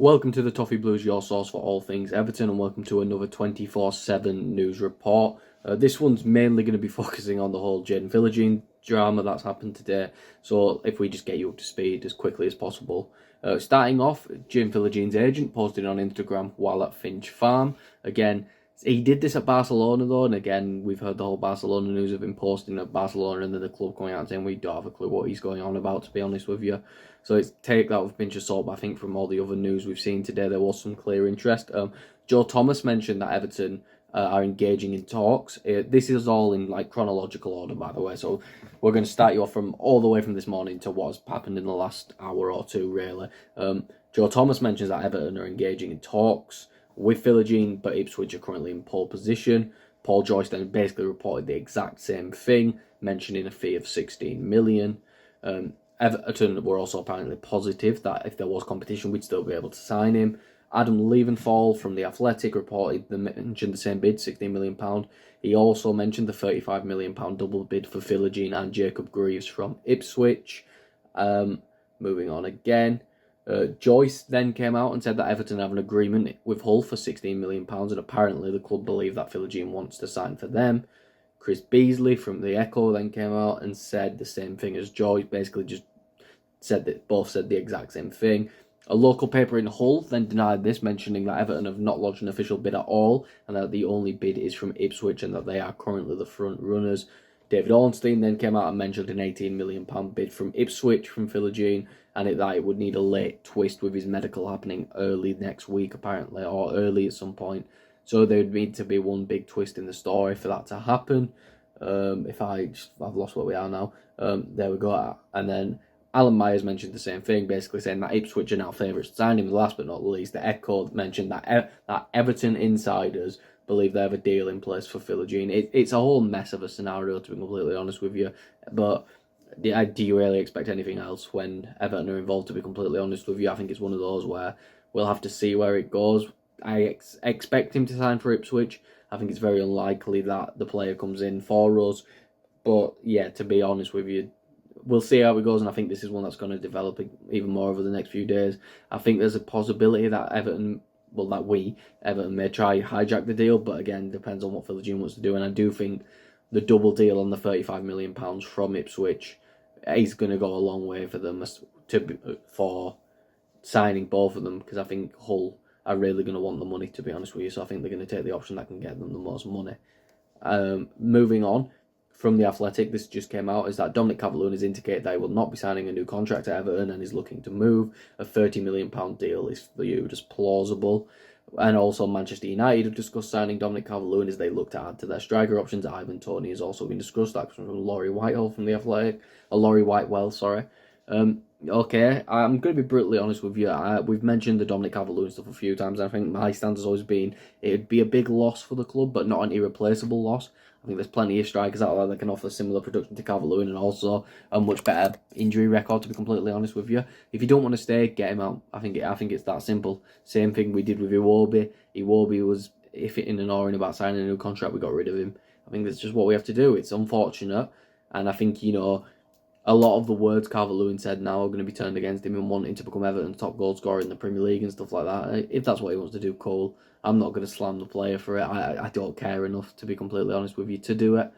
Welcome to the Toffee Blues, your source for all things Everton, and welcome to another 24/7 news report. This one's mainly going to be focusing on the whole Jaden Philogene drama that's happened today, so if we just get you up to speed as quickly as possible. Starting off, Jaden Philogene's agent posted on Instagram while at Finch Farm. Again, he did this at Barcelona though, and again, we've heard the whole Barcelona news of him posting at Barcelona and then the club coming out and saying we don't have a clue what he's going on about, to be honest with you. So it's take that with a pinch of salt, but I think from all the other news we've seen today, there was some clear interest. Joe Thomas mentioned that Everton are engaging in talks. This is all in like chronological order, by the way, so we're going to start you off from all the way from this morning to what's happened in the last hour or two, really. Joe Thomas mentions that Everton are engaging in talks with Philogene, but Ipswich are currently in pole position. Paul Joyce then basically reported the exact same thing, mentioning a fee of 16 million. Everton were also apparently positive that if there was competition, we'd still be able to sign him. Adam Leventhal from The Athletic mentioned the same bid, £16 million. He also mentioned the £35 million double bid for Philogene and Jacob Greaves from Ipswich. Moving on again. Joyce then came out and said that Everton have an agreement with Hull for £16 million, and apparently the club believe that Philogene wants to sign for them. Chris Beasley from The Echo then came out and said the same thing as Joyce, basically just said that both said the exact same thing. A local paper in Hull then denied this, mentioning that Everton have not lodged an official bid at all, and that the only bid is from Ipswich, and that they are currently the front runners. David Ornstein then came out and mentioned an £18 million bid from Ipswich from Philogene, and that it would need a late twist with his medical happening early next week, apparently, or early at some point. So there would need to be one big twist in the story for that to happen. I've lost where we are now. There we go. And then Alan Myers mentioned the same thing, basically saying that Ipswich are now favourites to sign him. Last but not least, the Echo mentioned that Everton insiders believe they have a deal in place for Philogene. It's a whole mess of a scenario, to be completely honest with you. But do you really expect anything else when Everton are involved, to be completely honest with you? I think it's one of those where we'll have to see where it goes. I expect him to sign for Ipswich. I think it's very unlikely that the player comes in for us. But yeah, to be honest with you, we'll see how it goes, and I think this is one that's going to develop even more over the next few days. I think there's a possibility that Everton may try hijack the deal, but again, depends on what Philogene wants to do. And I do think the double deal on the £35 million from Ipswich is going to go a long way for them for signing both of them, because I think Hull are really going to want the money, to be honest with you. So I think they're going to take the option that can get them the most money. Moving on from The Athletic, this just came out, is that Dominic Calvert-Lewin has indicated that he will not be signing a new contract at Everton and is looking to move. A £30 million deal is viewed as plausible. And also Manchester United have discussed signing Dominic Calvert-Lewin as they look to add to their striker options. Ivan Toney has also been discussed. That's from Laurie Whitewell from The Athletic. Laurie Whitewell, sorry. Okay, I'm going to be brutally honest with you. We've mentioned the Dominic Calvert-Lewin stuff a few times, and I think my stance has always been it'd be a big loss for the club, but not an irreplaceable loss. I think there's plenty of strikers out there that can offer similar production to Calvert-Lewin and also a much better injury record, to be completely honest with you. If you don't want to stay, get him out. I think it's that simple. Same thing we did with Iwobi. Iwobi was in and or about signing a new contract, we got rid of him. I think that's just what we have to do. It's unfortunate, and I think, a lot of the words Calvert-Lewin said now are going to be turned against him and wanting to become Everton's top goal scorer in the Premier League and stuff like that. If that's what he wants to do, cool. I'm not going to slam the player for it. I don't care enough, to be completely honest with you, to do it.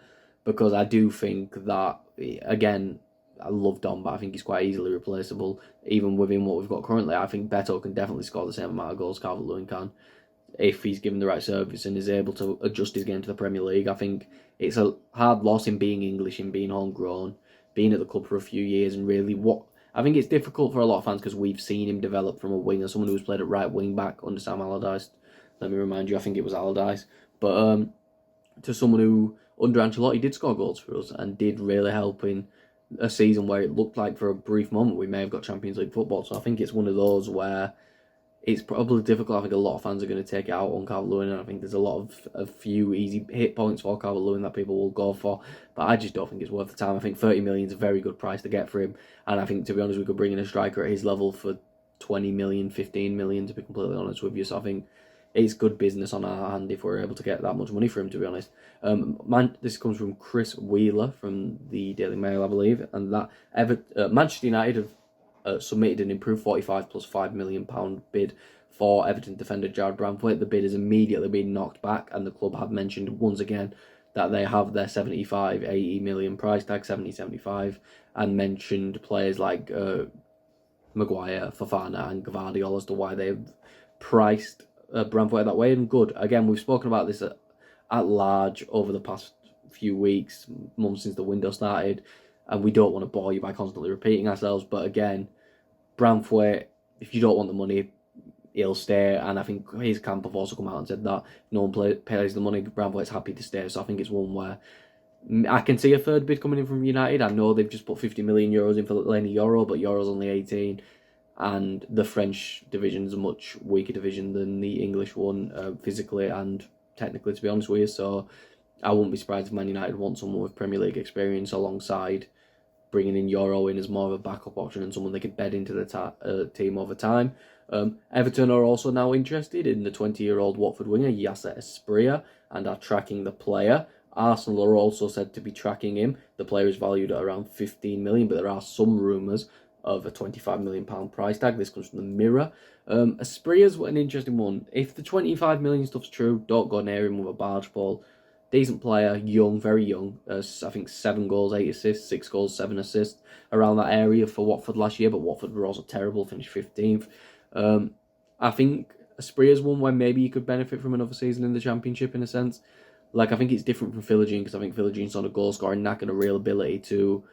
Because I do think that, again, I love Dom, but I think he's quite easily replaceable. Even within what we've got currently, I think Beto can definitely score the same amount of goals Calvert-Lewin can, if he's given the right service and is able to adjust his game to the Premier League. I think it's a hard loss in being English and being homegrown, being at the club for a few years, and really I think it's difficult for a lot of fans because we've seen him develop from a winger, someone who's played at right wing back under Sam Allardyce. Let me remind you, I think it was Allardyce. But to someone who, under Ancelotti, did score goals for us and did really help in a season where it looked like for a brief moment we may have got Champions League football. So I think it's one of those where it's probably difficult. I think a lot of fans are going to take it out on Calvert-Lewin, and I think there's a few easy hit points for Calvert-Lewin that people will go for, but I just don't think it's worth the time. I think 30 million is a very good price to get for him, and I think, to be honest, we could bring in a striker at his level for 20 million, 15 million, to be completely honest with you. So I think it's good business on our hand if we're able to get that much money for him, to be honest. This comes from Chris Wheeler from the Daily Mail, I believe, and that Manchester United have submitted an improved 45 plus £5 million bid for Everton defender Jarrad Branthwaite. The bid has immediately been knocked back, and the club have mentioned once again that they have their 75-80 million price tag, 70-75, and mentioned players like Maguire, Fofana and Gvardiol as to why they've priced Branthwaite that way. And good. Again, we've spoken about this at large over the past few weeks, months since the window started, and we don't want to bore you by constantly repeating ourselves. But again, Branthwaite, if you don't want the money, he'll stay. And I think his camp have also come out and said that no one pays the money, Branthwaite's happy to stay. So I think it's one where I can see a third bid coming in from United. I know they've just put 50 million euros in for Lenny Euro, but Euro's only 18, and the French division is a much weaker division than the English one, physically and technically, to be honest with you. So I wouldn't be surprised if Man United want someone with Premier League experience alongside bringing in Euro in as more of a backup option and someone they could bed into the team over time. Everton are also now interested in the 20-year-old Watford winger Yaser Asprilla and are tracking the player. Arsenal are also said to be tracking him. The player is valued at around 15 million, but there are some rumours of a £25 million price tag. This comes from the Mirror. Asprilla's an interesting one. If the 25 million stuff's true, don't go near him with a barge pole. Decent player, young, very young. I think 7 goals, 8 assists, 6 goals, 7 assists, around that area for Watford last year, but Watford were also terrible, finished 15th. I think Asprilla's one where maybe you could benefit from another season in the Championship in a sense. Like, I think it's different from Philogene, because I think Philogene's not a goal scoring knack and a real ability to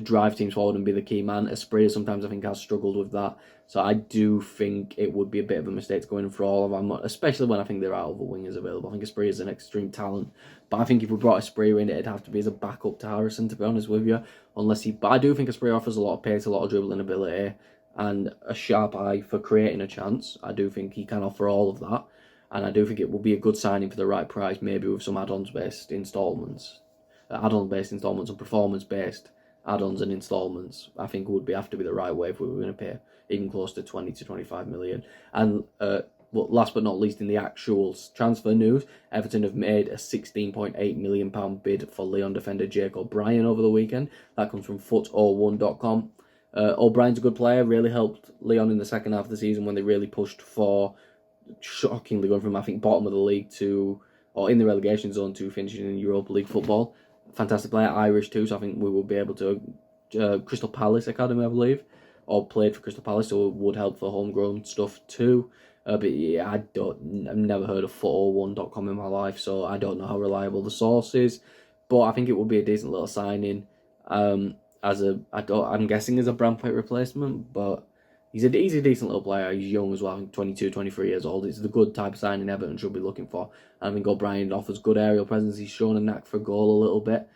drive teams forward and be the key man. Asprilla sometimes I think has struggled with that. So I do think it would be a bit of a mistake to go in for all of them, especially when I think there are other wingers available. I think Asprilla is an extreme talent. But I think if we brought Asprilla in, it'd have to be as a backup to Harrison, to be honest with you. But I do think Asprilla offers a lot of pace, a lot of dribbling ability, and a sharp eye for creating a chance. I do think he can offer all of that. And I do think it will be a good signing for the right price, maybe with some add-ons-based instalments. Add-on-based instalments and performance-based add-ons and instalments, I think would have to be the right way if we were going to pay even close to 20 to 25 million. And last but not least, in the actual transfer news, Everton have made a £16.8 million bid for Lyon defender Jake O'Brien over the weekend. That comes from foot01.com. O'Brien's a good player, really helped Lyon in the second half of the season when they really pushed for, shockingly going from, I think, bottom of the league to, or in the relegation zone, to finishing in Europa League football. Fantastic player, Irish too, so I think we will be able to, Crystal Palace Academy, I believe, or played for Crystal Palace, so it would help for homegrown stuff too. But yeah, I've never heard of foot01.com in my life, so I don't know how reliable the source is, but I think it would be a decent little signing. I'm guessing as a Branthwaite replacement, but he's a decent little player. He's young as well, I think 22, 23 years old. It's the good type of signing Everton should be looking for. I think O'Brien offers good aerial presence. He's shown a knack for a goal a little bit.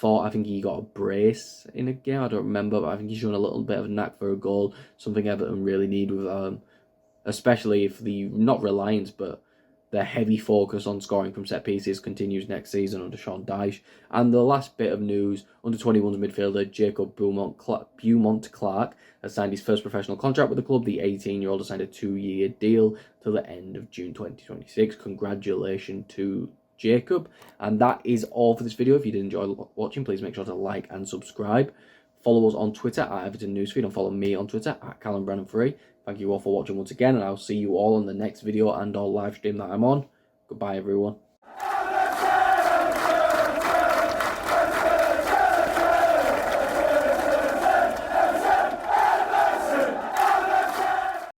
I think he got a brace in a game, I don't remember, but I think he's shown a little bit of a knack for a goal. Something Everton really need with, especially if the, not reliance, but their heavy focus on scoring from set pieces continues next season under Sean Dyche. And the last bit of news, under 21s midfielder Jacob Beaumont-Clark has signed his first professional contract with the club. The 18-year-old has signed a 2-year deal till the end of June 2026. Congratulations to Jacob. And that is all for this video. If you did enjoy watching, please make sure to like and subscribe. Follow us on Twitter at Everton Newsfeed and follow me on Twitter at Callum Brandon3. Thank you all for watching once again, and I'll see you all on the next video and or live stream that I'm on. Goodbye, everyone.